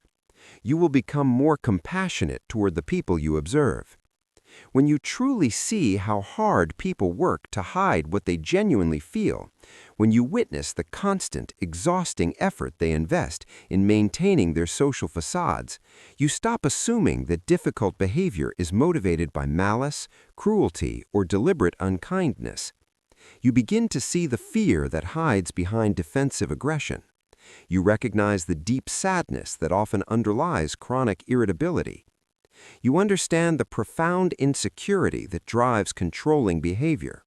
You will become more compassionate toward the people you observe. When you truly see how hard people work to hide what they genuinely feel, when you witness the constant, exhausting effort they invest in maintaining their social facades, you stop assuming that difficult behavior is motivated by malice, cruelty, or deliberate unkindness. You begin to see the fear that hides behind defensive aggression. You recognize the deep sadness that often underlies chronic irritability. You understand the profound insecurity that drives controlling behavior.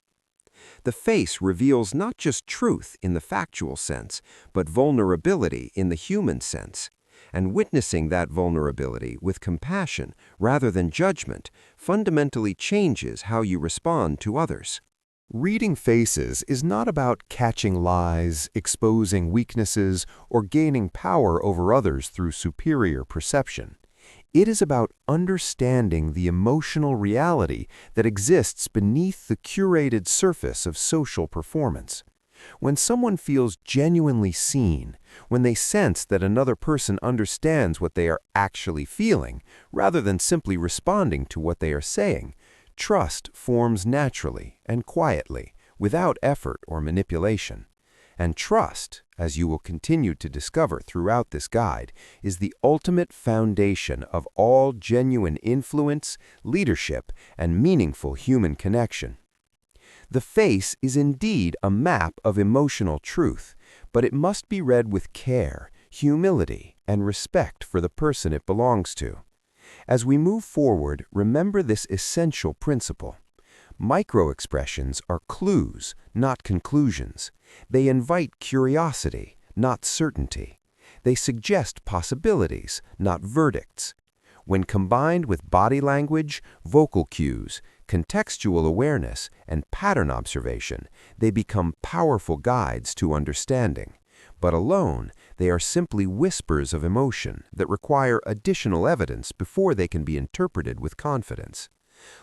The face reveals not just truth in the factual sense, but vulnerability in the human sense. And witnessing that vulnerability with compassion rather than judgment fundamentally changes how you respond to others. Reading faces is not about catching lies, exposing weaknesses, or gaining power over others through superior perception. It is about understanding the emotional reality that exists beneath the curated surface of social performance. When someone feels genuinely seen, when they sense that another person understands what they are actually feeling, rather than simply responding to what they are saying, trust forms naturally and quietly, without effort or manipulation. And trust, as you will continue to discover throughout this guide, is the ultimate foundation of all genuine influence, leadership, and meaningful human connection. The face is indeed a map of emotional truth, but it must be read with care, humility, and respect for the person it belongs to. As we move forward, remember this essential principle. Microexpressions are clues, not conclusions. They invite curiosity, not certainty. They suggest possibilities, not verdicts. When combined with body language, vocal cues, contextual awareness, and pattern observation, they become powerful guides to understanding. But alone, they are simply whispers of emotion that require additional evidence before they can be interpreted with confidence.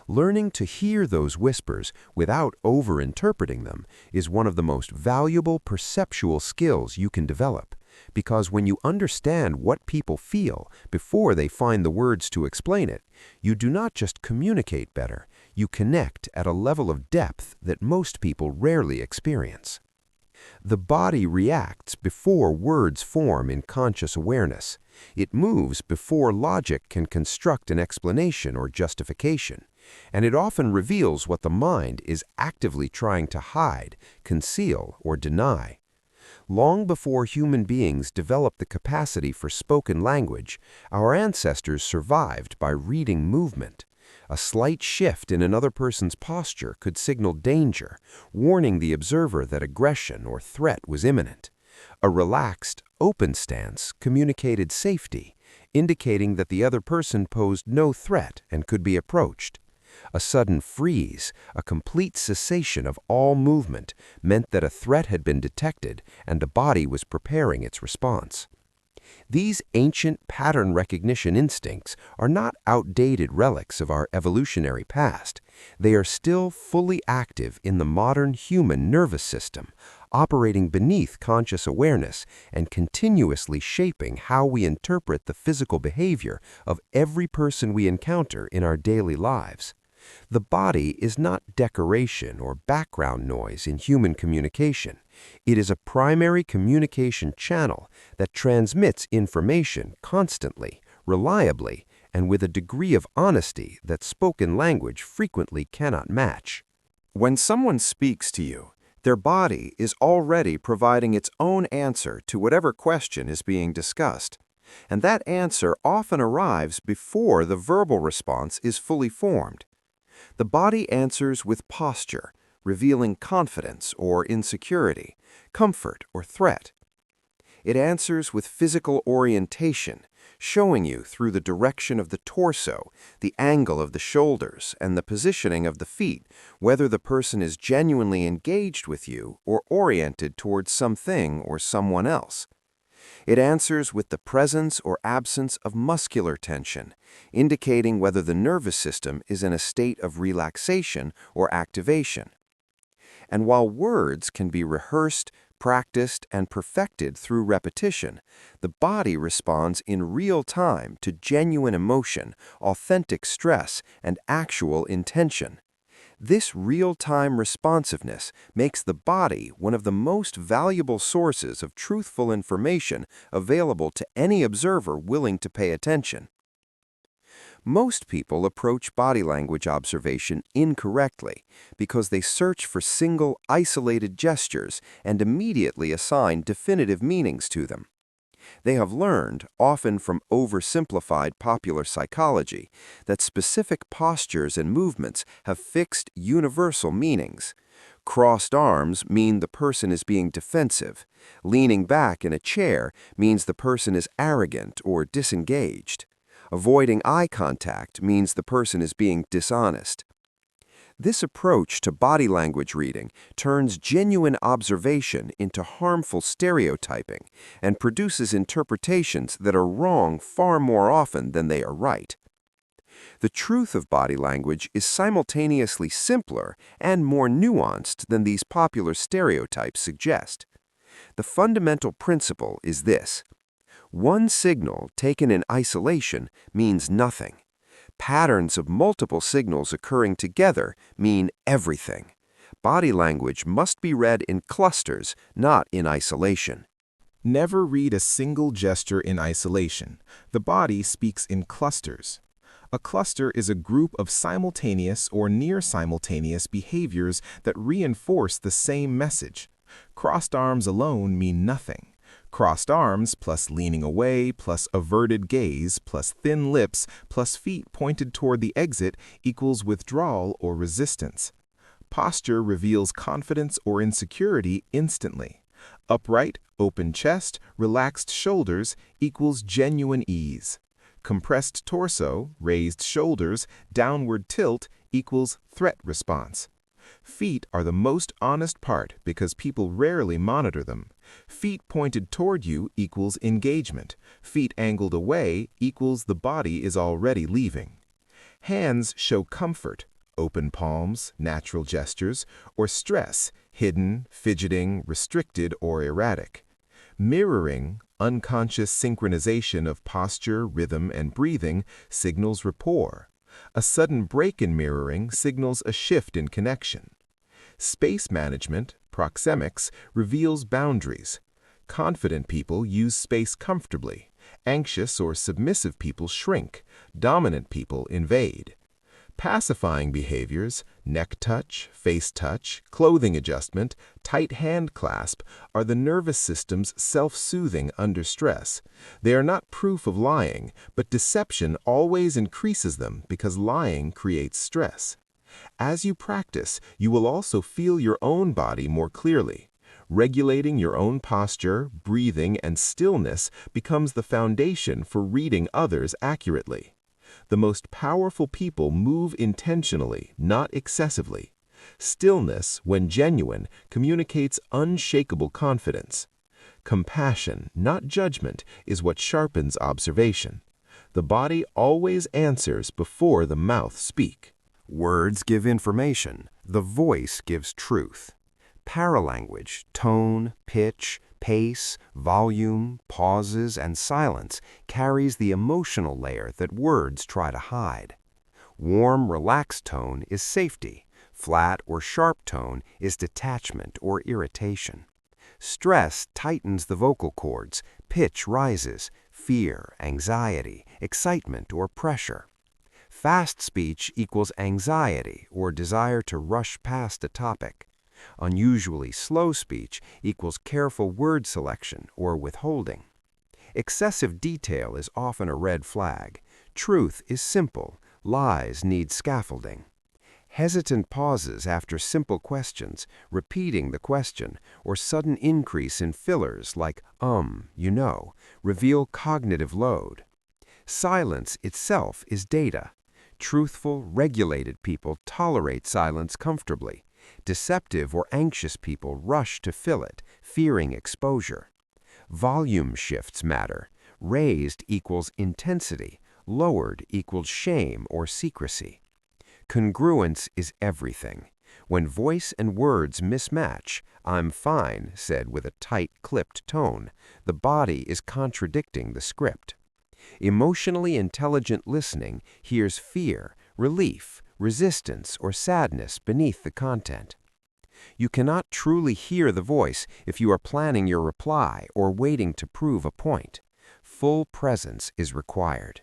Learning to hear those whispers without over-interpreting them is one of the most valuable perceptual skills you can develop, because when you understand what people feel before they find the words to explain it, you do not just communicate better, you connect at a level of depth that most people rarely experience. The body reacts before words form in conscious awareness. It moves before logic can construct an explanation or justification, and it often reveals what the mind is actively trying to hide, conceal, or deny. Long before human beings developed the capacity for spoken language, our ancestors survived by reading movement. A slight shift in another person's posture could signal danger, warning the observer that aggression or threat was imminent. A relaxed, open stance communicated safety, indicating that the other person posed no threat and could be approached. A sudden freeze, a complete cessation of all movement, meant that a threat had been detected and the body was preparing its response. These ancient pattern recognition instincts are not outdated relics of our evolutionary past. They are still fully active in the modern human nervous system, operating beneath conscious awareness and continuously shaping how we interpret the physical behavior of every person we encounter in our daily lives. The body is not decoration or background noise in human communication. It is a primary communication channel that transmits information constantly, reliably, and with a degree of honesty that spoken language frequently cannot match. When someone speaks to you, their body is already providing its own answer to whatever question is being discussed, and that answer often arrives before the verbal response is fully formed. The body answers with posture, revealing confidence or insecurity, comfort or threat. It answers with physical orientation, showing you through the direction of the torso, the angle of the shoulders, and the positioning of the feet whether the person is genuinely engaged with you or oriented towards something or someone else. It answers with the presence or absence of muscular tension, indicating whether the nervous system is in a state of relaxation or activation. And while words can be rehearsed, practiced, and perfected through repetition, the body responds in real time to genuine emotion, authentic stress, and actual intention. This real-time responsiveness makes the body one of the most valuable sources of truthful information available to any observer willing to pay attention. Most people approach body language observation incorrectly because they search for single, isolated gestures and immediately assign definitive meanings to them. They have learned, often from oversimplified popular psychology, that specific postures and movements have fixed universal meanings. Crossed arms mean the person is being defensive. Leaning back in a chair means the person is arrogant or disengaged. Avoiding eye contact means the person is being dishonest. This approach to body language reading turns genuine observation into harmful stereotyping and produces interpretations that are wrong far more often than they are right. The truth of body language is simultaneously simpler and more nuanced than these popular stereotypes suggest. The fundamental principle is this: one signal taken in isolation means nothing. Patterns of multiple signals occurring together mean everything. Body language must be read in clusters, not in isolation. Never read a single gesture in isolation. The body speaks in clusters. A cluster is a group of simultaneous or near-simultaneous behaviors that reinforce the same message. Crossed arms alone mean nothing. Crossed arms plus leaning away plus averted gaze plus thin lips plus feet pointed toward the exit equals withdrawal or resistance. Posture reveals confidence or insecurity instantly. Upright, open chest, relaxed shoulders equals genuine ease. Compressed torso, raised shoulders, downward tilt equals threat response. Feet are the most honest part because people rarely monitor them. Feet pointed toward you equals engagement. Feet angled away equals the body is already leaving. Hands show comfort, open palms, natural gestures, or stress, hidden, fidgeting, restricted, or erratic. Mirroring, unconscious synchronization of posture, rhythm, and breathing signals rapport. A sudden break in mirroring signals a shift in connection. Space management, proxemics, reveals boundaries. Confident people use space comfortably. Anxious or submissive people shrink. Dominant people invade. Pacifying behaviors, neck touch, face touch, clothing adjustment, tight hand clasp, are the nervous system's self-soothing under stress. They are not proof of lying, but deception always increases them because lying creates stress. As you practice, you will also feel your own body more clearly. Regulating your own posture, breathing, and stillness becomes the foundation for reading others accurately. The most powerful people move intentionally, not excessively. Stillness, when genuine, communicates unshakable confidence. Compassion, not judgment, is what sharpens observation. The body always answers before the mouth speaks. Words give information. The voice gives truth. Paralanguage, tone, pitch, pace, volume, pauses, and silence carries the emotional layer that words try to hide. Warm, relaxed tone is safety. Flat or sharp tone is detachment or irritation. Stress tightens the vocal cords. Pitch rises. Fear, anxiety, excitement, or pressure. Fast speech equals anxiety or desire to rush past a topic. Unusually slow speech equals careful word selection or withholding. Excessive detail is often a red flag. Truth is simple. Lies need scaffolding. Hesitant pauses after simple questions, repeating the question, or sudden increase in fillers like reveal cognitive load. Silence itself is data. Truthful, regulated people tolerate silence comfortably. Deceptive or anxious people rush to fill it, fearing exposure. Volume shifts matter. Raised equals intensity. Lowered equals shame or secrecy. Congruence is everything. When voice and words mismatch, "I'm fine," said with a tight, clipped tone, the body is contradicting the script. Emotionally intelligent listening hears fear, relief, resistance, or sadness beneath the content. You cannot truly hear the voice if you are planning your reply or waiting to prove a point. Full presence is required.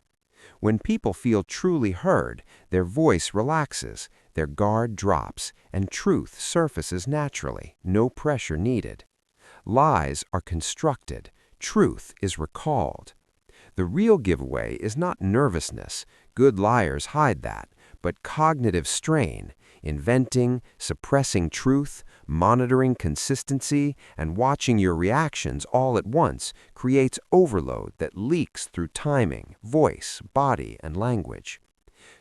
When people feel truly heard, their voice relaxes, their guard drops, and truth surfaces naturally, no pressure needed. Lies are constructed, truth is recalled. The real giveaway is not nervousness, good liars hide that, but cognitive strain, inventing, suppressing truth, monitoring consistency, and watching your reactions all at once creates overload that leaks through timing, voice, body, and language.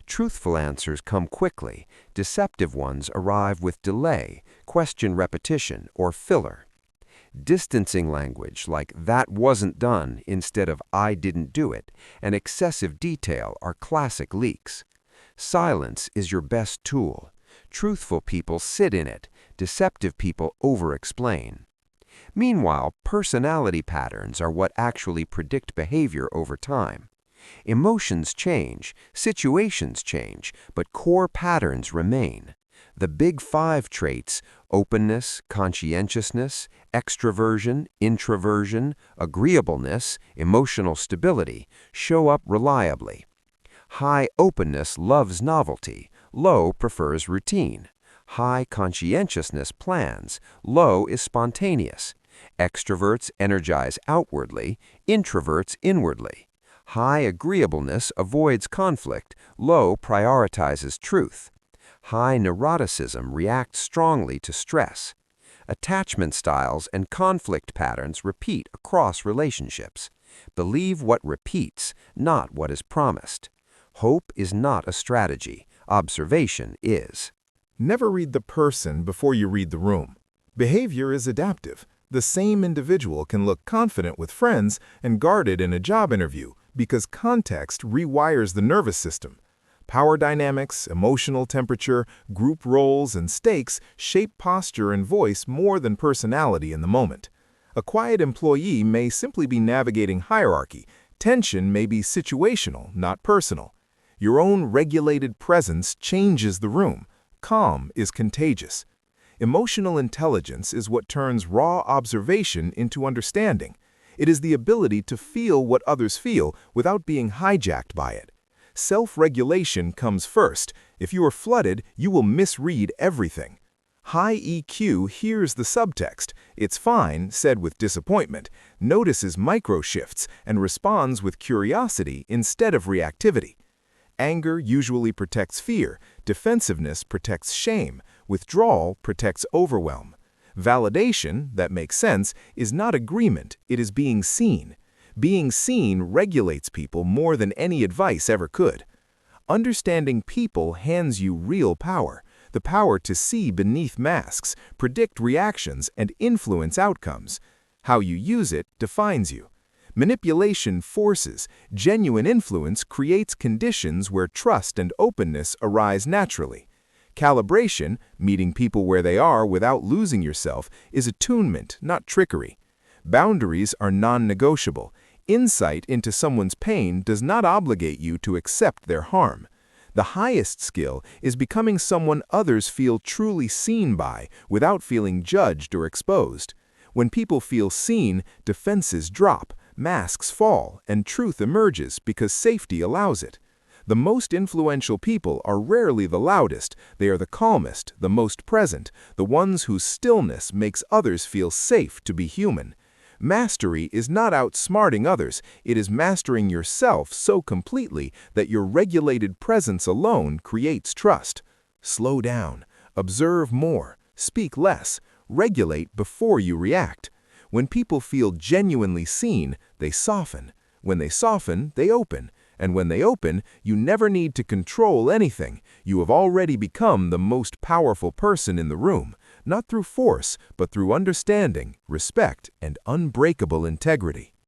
Truthful answers come quickly, deceptive ones arrive with delay, question repetition, or filler. Distancing language like "that wasn't done" instead of "I didn't do it," and excessive detail are classic leaks. Silence is your best tool. Truthful people sit in it. Deceptive people over-explain. Meanwhile, personality patterns are what actually predict behavior over time. Emotions change, situations change, but core patterns remain. The big five traits, openness, conscientiousness, extroversion, introversion, agreeableness, emotional stability, show up reliably. High openness loves novelty, low prefers routine. High conscientiousness plans, low is spontaneous. Extroverts energize outwardly, introverts inwardly. High agreeableness avoids conflict, low prioritizes truth. High neuroticism reacts strongly to stress. Attachment styles and conflict patterns repeat across relationships. Believe what repeats, not what is promised. Hope is not a strategy. Observation is. Never read the person before you read the room. Behavior is adaptive. The same individual can look confident with friends and guarded in a job interview because context rewires the nervous system. Power dynamics, emotional temperature, group roles, and stakes shape posture and voice more than personality in the moment. A quiet employee may simply be navigating hierarchy. Tension may be situational, not personal. Your own regulated presence changes the room. Calm is contagious. Emotional intelligence is what turns raw observation into understanding. It is the ability to feel what others feel without being hijacked by it. Self-regulation comes first. If you are flooded, you will misread everything. High EQ hears the subtext. "It's fine," said with disappointment, notices micro-shifts, and responds with curiosity instead of reactivity. Anger usually protects fear, defensiveness protects shame, withdrawal protects overwhelm. Validation, that makes sense, is not agreement, it is being seen. Being seen regulates people more than any advice ever could. Understanding people hands you real power, the power to see beneath masks, predict reactions, and influence outcomes. How you use it defines you. Manipulation forces, genuine influence creates conditions where trust and openness arise naturally. Calibration, meeting people where they are without losing yourself, is attunement, not trickery. Boundaries are non-negotiable. Insight into someone's pain does not obligate you to accept their harm. The highest skill is becoming someone others feel truly seen by without feeling judged or exposed. When people feel seen, defenses drop, masks fall, and truth emerges because safety allows it. The most influential people are rarely the loudest, they are the calmest, the most present, the ones whose stillness makes others feel safe to be human. Mastery is not outsmarting others, it is mastering yourself so completely that your regulated presence alone creates trust. Slow down, observe more, speak less, regulate before you react. When people feel genuinely seen, they soften. When they soften, they open. And when they open, you never need to control anything. You have already become the most powerful person in the room, not through force, but through understanding, respect, and unbreakable integrity.